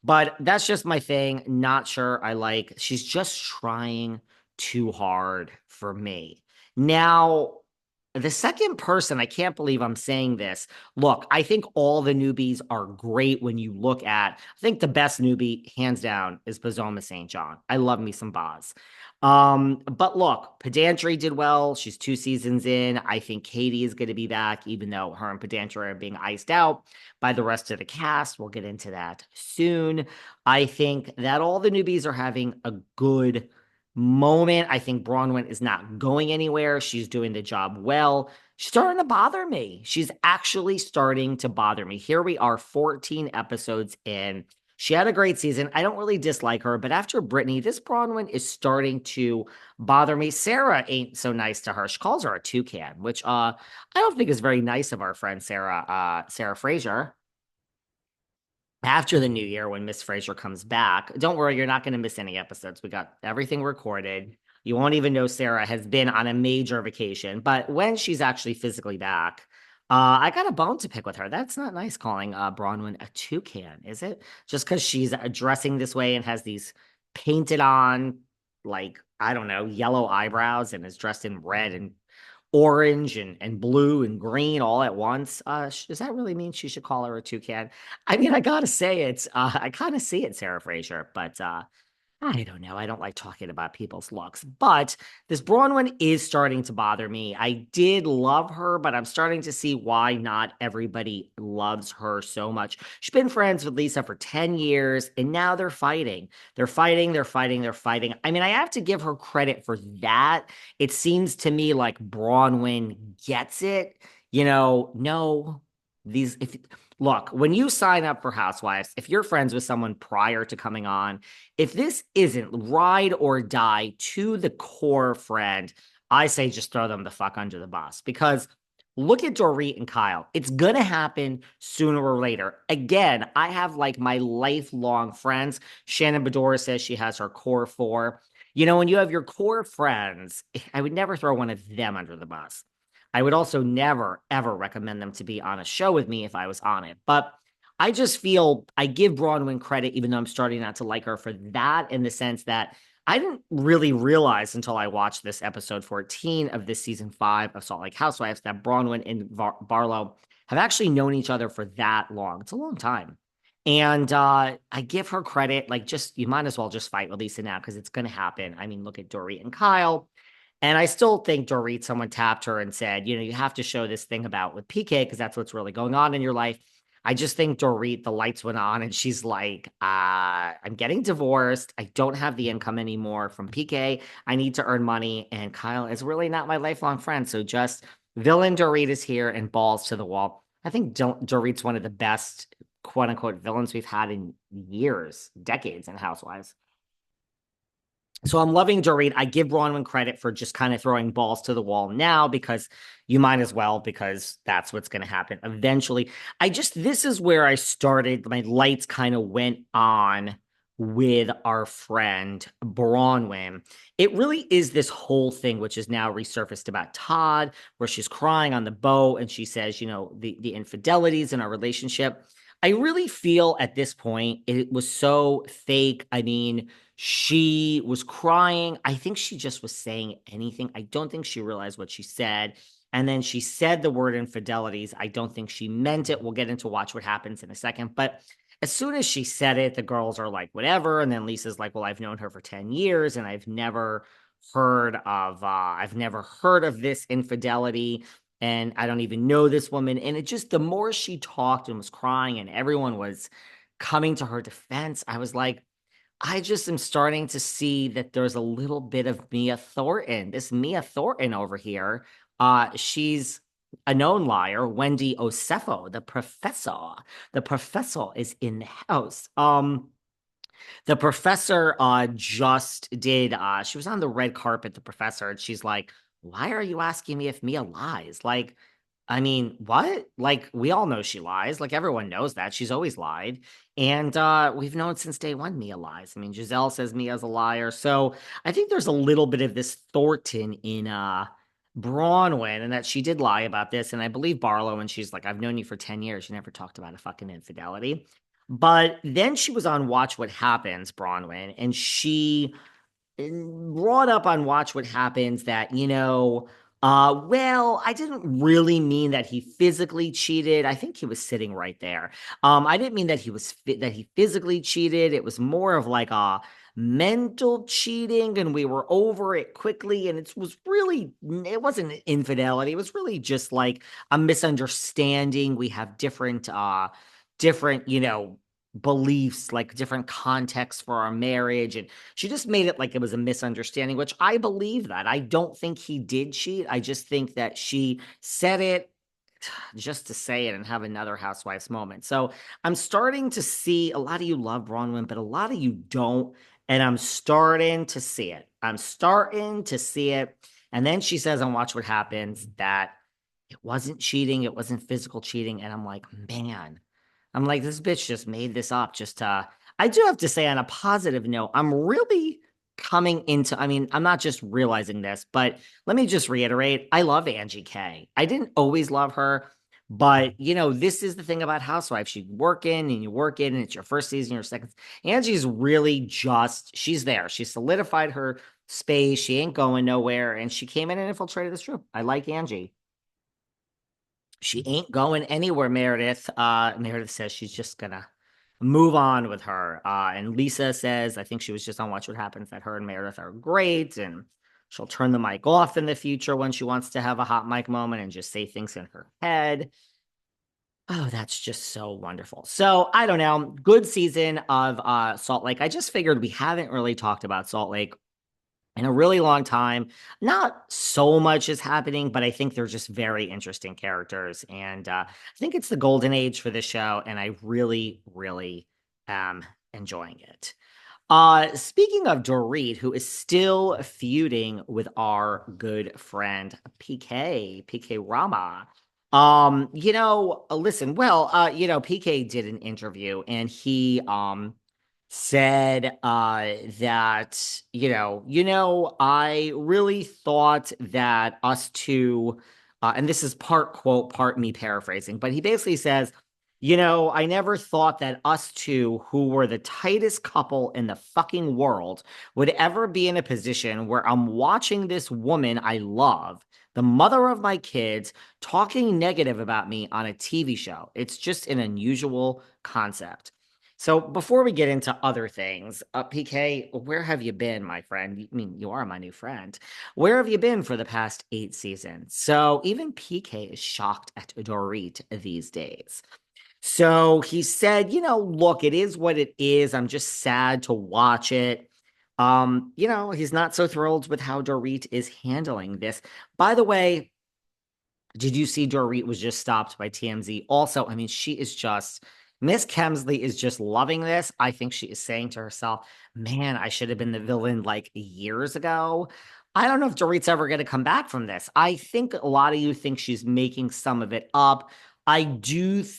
But that's just my thing. Not sure I like. She's just trying too hard for me. Now, the second person, I can't believe I'm saying this. Look, I think all the newbies are great when you look at. I think the best newbie, hands down, is Bazoma St. John. I love me some Boz. But look, Pedantry did well. She's 2 seasons in. I think Katie is going to be back, even though her and Pedantry are being iced out by the rest of the cast. We'll get into that soon. I think that all the newbies are having a good moment. I think Bronwyn is not going anywhere. She's doing the job well. She's starting to bother me. She's actually starting to bother me. Here we are, 14 episodes in. She had a great season. I don't really dislike her, but after Brittany, this Bronwyn is starting to bother me. Sarah ain't so nice to her. She calls her a toucan, which I don't think is very nice of our friend Sarah Fraser. After the new year, when Miss Fraser comes back, don't worry, you're not going to miss any episodes. We got everything recorded. You won't even know Sarah has been on a major vacation. But when she's actually physically back, I got a bone to pick with her. That's not nice calling Bronwyn a toucan, is it? Just because she's dressing this way and has these painted on, like, I don't know, yellow eyebrows and is dressed in red and orange and blue and green all at once. Does that really mean she should call her a toucan? I mean, I gotta say it. I kind of see it, Sarah Fraser, but I don't know. I don't like talking about people's looks, but this Bronwyn is starting to bother me. I did love her, but I'm starting to see why not everybody loves her so much. She's been friends with Lisa for 10 years, and now they're fighting. They're fighting. I mean, I have to give her credit for that. It seems to me like Bronwyn gets it. No, if look, when you sign up for Housewives, if you're friends with someone prior to coming on, if this isn't ride or die to the core friend, I say just throw them the fuck under the bus because look at Dorit and Kyle. It's going to happen sooner or later. Again, I have like my lifelong friends. Shannon Bedore says she has her core four. When you have your core friends, I would never throw one of them under the bus. I would also never, ever recommend them to be on a show with me if I was on it. But I just feel I give Bronwyn credit, even though I'm starting not to like her for that, in the sense that I didn't really realize until I watched this episode 14 of this season 5 of Salt Lake Housewives that Bronwyn and Barlow have actually known each other for that long. It's a long time. And I give her credit, like, just you might as well just fight with Lisa now because it's going to happen. I mean, look at Dorit and Kyle. And I still think Dorit, someone tapped her and said, you have to show this thing about with PK because that's what's really going on in your life. I just think Dorit, the lights went on and she's like, I'm getting divorced. I don't have the income anymore from PK. I need to earn money. And Kyle is really not my lifelong friend. So just villain Dorit is here and balls to the wall. I think Dorit's one of the best, quote unquote, villains we've had in years, decades in Housewives. So I'm loving Dorit. I give Bronwyn credit for just kind of throwing balls to the wall now because you might as well, because that's what's going to happen eventually. This is where I started. My lights kind of went on with our friend Bronwyn. It really is this whole thing, which is now resurfaced about Todd, where she's crying on the boat and she says, the infidelities in our relationship. I really feel at this point it was so fake. I mean, she was crying. I think she just was saying anything. I don't think she realized what she said. And then she said the word infidelities. I don't think she meant it. We'll get into Watch What Happens in a second. But as soon as she said it, the girls are like, whatever. And then Lisa's like, well, I've known her for 10 years and I've never heard of this infidelity. And I don't even know this woman. And it just, the more she talked and was crying and everyone was coming to her defense, I was like, I just am starting to see that there's a little bit of Mia Thornton. This Mia Thornton over here, she's a known liar. Wendy Osefo, the professor. The professor is in the house. The professor just did she was on the red carpet, the professor, and she's like, why are you asking me if Mia lies? Like, I mean, what? Like, we all know she lies. Like, everyone knows that. She's always lied. And we've known since day one Mia lies. I mean, Giselle says Mia's a liar. So I think there's a little bit of this Thornton in Bronwyn, and that she did lie about this. And I believe Barlow, and she's like, I've known you for 10 years. You never talked about a fucking infidelity. But then she was on Watch What Happens, Bronwyn, and she brought up on Watch What Happens that, well, I didn't really mean that he physically cheated. I think he was sitting right there. I didn't mean that that he physically cheated. It was more of like a mental cheating, and we were over it quickly. And it wasn't infidelity. It was really just like a misunderstanding. We have different, beliefs, like different contexts for our marriage. And she just made it like it was a misunderstanding, which I believe that. I don't think he did cheat. I just think that she said it just to say it and have another housewives moment. So I'm starting to see a lot of you love Bronwyn, but a lot of you don't. And I'm starting to see it. I'm starting to see it. And then she says on Watch What Happens that it wasn't cheating, it wasn't physical cheating. And I'm like, man, this bitch just made this up just to. I do have to say, on a positive note, I'm really coming into, I'm not just realizing this, but let me just reiterate, I love Angie K. I didn't always love her, but this is the thing about Housewives. You work in and you work in, and it's your first season, your second. Angie's really she's there. She solidified her space. She ain't going nowhere, and she came in and infiltrated this room. I like Angie. She ain't going anywhere, Meredith. Meredith says she's just gonna move on with her. And Lisa says, I think she was just on Watch What Happens, that her and Meredith are great, and she'll turn the mic off in the future when she wants to have a hot mic moment and just say things in her head. Oh, that's just so wonderful. So I don't know. Good season of Salt Lake. I just figured we haven't really talked about Salt Lake in a really long time. Not so much is happening, but I think they're just very interesting characters. And I think it's the golden age for this show, and I really, really am enjoying it. Speaking of Dorit, who is still feuding with our good friend PK Rama. Listen, well, PK did an interview, and he said that I really thought that us two, and this is part quote, part me paraphrasing, but he basically says, I never thought that us two, who were the tightest couple in the fucking world, would ever be in a position where I'm watching this woman I love, the mother of my kids, talking negative about me on a TV show. It's just an unusual concept. So before we get into other things, PK, where have you been, my friend? I mean, you are my new friend. Where have you been for the past 8 seasons? So even PK is shocked at Dorit these days. So he said, look, it is what it is. I'm just sad to watch it. He's not so thrilled with how Dorit is handling this. By the way, did you see Dorit was just stopped by TMZ? Also, I mean, Miss Kemsley is just loving this. I think she is saying to herself, man, I should have been the villain like years ago. I don't know if Dorit's ever going to come back from this. I think a lot of you think she's making some of it up. I do